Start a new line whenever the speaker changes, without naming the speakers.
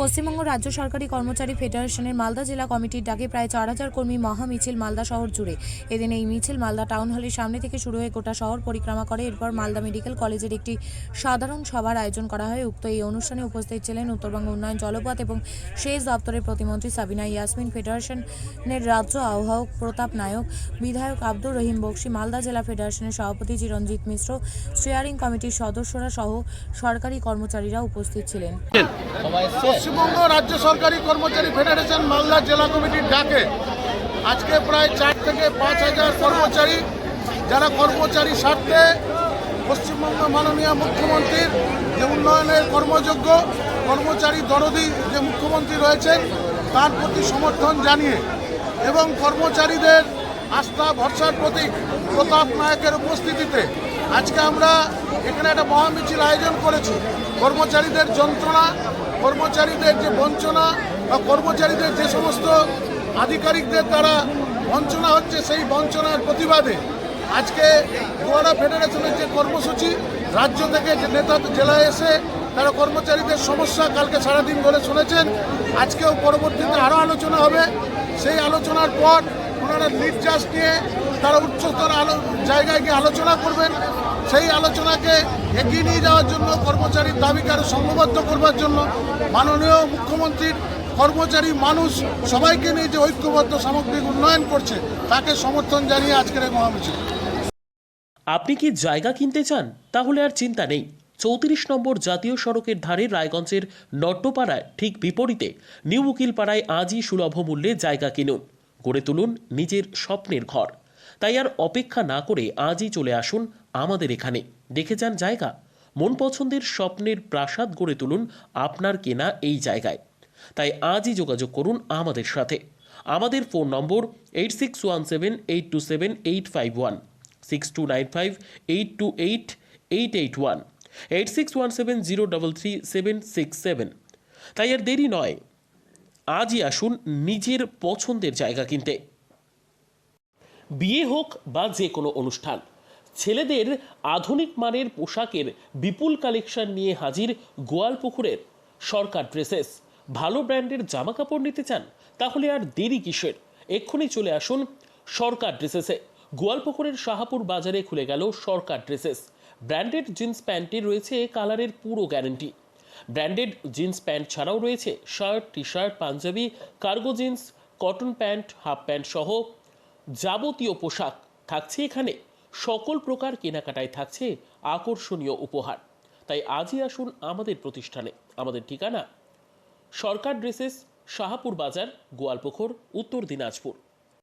পশ্চিমবঙ্গ রাজ্য সরকারি কর্মচারী ফেডারেশনের মালদা জেলা কমিটির ডাকে প্রায় 4,000 কর্মী মহা মিছিল মালদা শহর জুড়ে। এদিন এই মিছিল মালদা টাউন হলের সামনে থেকে শুরু হয়ে গোটা শহর পরিক্রমা করে। এরপর মালদা মেডিকেল কলেজের একটি সাধারণ সভার আয়োজন করা হয়। উক্ত এই অনুষ্ঠানে উপস্থিত ছিলেন উত্তরবঙ্গ উন্নয়ন জলপথ এবং সেচ দপ্তরের প্রতিমন্ত্রী সাবিনা ইয়াসমিন, ফেডারেশনের রাজ্য আহ্বায়ক প্রতাপ নায়ক, বিধায়ক আব্দুর রহিম বক্সি, মালদা জেলা ফেডারেশনের সভাপতি চিরঞ্জিত মিশ্র, স্টিয়ারিং কমিটির সদস্যরা সহ সরকারি কর্মচারীরা উপস্থিত ছিলেন।
পশ্চিমবঙ্গ রাজ্য সরকারি কর্মচারী ফেডারেশন মালদা জেলা কমিটির ডাকে আজকে প্রায় 4 থেকে 5,000 কর্মচারী, যারা কর্মচারী স্বার্থে পশ্চিমবঙ্গ মাননীয় মুখ্যমন্ত্রীর যে উন্নয়নের কর্মযোগ্য কর্মচারী দরদি যে মুখ্যমন্ত্রী রয়েছেন তার প্রতি সমর্থন জানিয়ে এবং কর্মচারীদের আস্থা ভরসার প্রতীক প্রতাপ নায়কের উপস্থিতিতে আজকে আমরা এখানে একটা মহামিছিল আয়োজন করেছি। কর্মচারীদের যন্ত্রণা, কর্মচারীদের যে বঞ্চনা বা কর্মচারীদের যে সমস্ত আধিকারিকদের দ্বারা বঞ্চনা হচ্ছে, সেই বঞ্চনার প্রতিবাদে আজকে গোয়াড়া ফেডারেশনের যে কর্মসূচি, রাজ্য থেকে যে নেতা জেলায় এসে তারা কর্মচারীদের সমস্যা কালকে সারাদিন ধরে শুনেছেন। আজকেও পরবর্তীতে আরও আলোচনা হবে। সেই আলোচনার পর ওনারা নির্যাস নিয়ে তারা উচ্চতর জায়গায় গিয়ে আলোচনা করবেন। সেই আলোচনাকে এগিয়ে নিয়ে যাওয়ার জন্য, কর্মচারীর দাবিকে আরও সংঘবদ্ধ করবার জন্য মাননীয় মুখ্যমন্ত্রীর কর্মচারী মানুষ সবাইকে নিয়ে যে ঐক্যবদ্ধ সামগ্রিক উন্নয়ন করছে তাকে সমর্থন জানিয়ে আজকের এই মহামিছিল।
আপনি কি জায়গা কিনতে চান? তাহলে আর চিন্তা নেই। 34 নম্বর জাতীয় সড়কের ধারে রায়গঞ্জের নট্টপাড়ায় ঠিক বিপরীতে নিউ উকিলপাড়ায় আজই সুলভ মূল্যে জায়গা কিনুন, গড়ে তুলুন নিজের স্বপ্নের ঘর। তাই আর অপেক্ষা না করে আজই চলে আসুন আমাদের এখানে, দেখে যান জায়গা। মন পছন্দের স্বপ্নের প্রাসাদ গড়ে তুলুন আপনার কেনা এই জায়গায়। তাই আজই যোগাযোগ করুন আমাদের সাথে। আমাদের ফোন নম্বর 8617827851, 6295828881, 8617033767। তাই আর দেরি নয়, আজই আসুন নিজের পছন্দের জায়গা কিনতে। বিয়ে হোক বা যে কোনো অনুষ্ঠান, ছেলেদের আধুনিক মানের পোশাকের বিপুল কালেকশন নিয়ে হাজির গোয়ালপুকুরের সরকার ড্রেসেস। ভালো ব্র্যান্ডের জামা কাপড় নিতে চান? তাহলে আর দেরি কিসের? এক্ষুনি চলে আসুন সরকার ড্রেসেসে। গোয়ালপুকুরের শাহাপুর বাজারে খুলে গেল সরকার ড্রেসেস। ব্র্যান্ডেড জিন্স প্যান্টে রয়েছে কালারের পুরো গ্যারেন্টি। ব্র্যান্ডেড জিন্স প্যান্ট ছাড়াও রয়েছে shirt, T shirt, panjabi, cargo jeans, cotton pant, half pant সহ যাবতীয় পোশাক থাকছে এখানে। সকল প্রকার কেনাকাটায় থাকছে আকর্ষণীয় উপহার। তাই আজই আসুন আমাদের প্রতিষ্ঠানে। আমাদের ঠিকানা সরকার ড্রেসেস, শাহাপুর বাজার, গোয়ালপুকুর, উত্তর দিনাজপুর।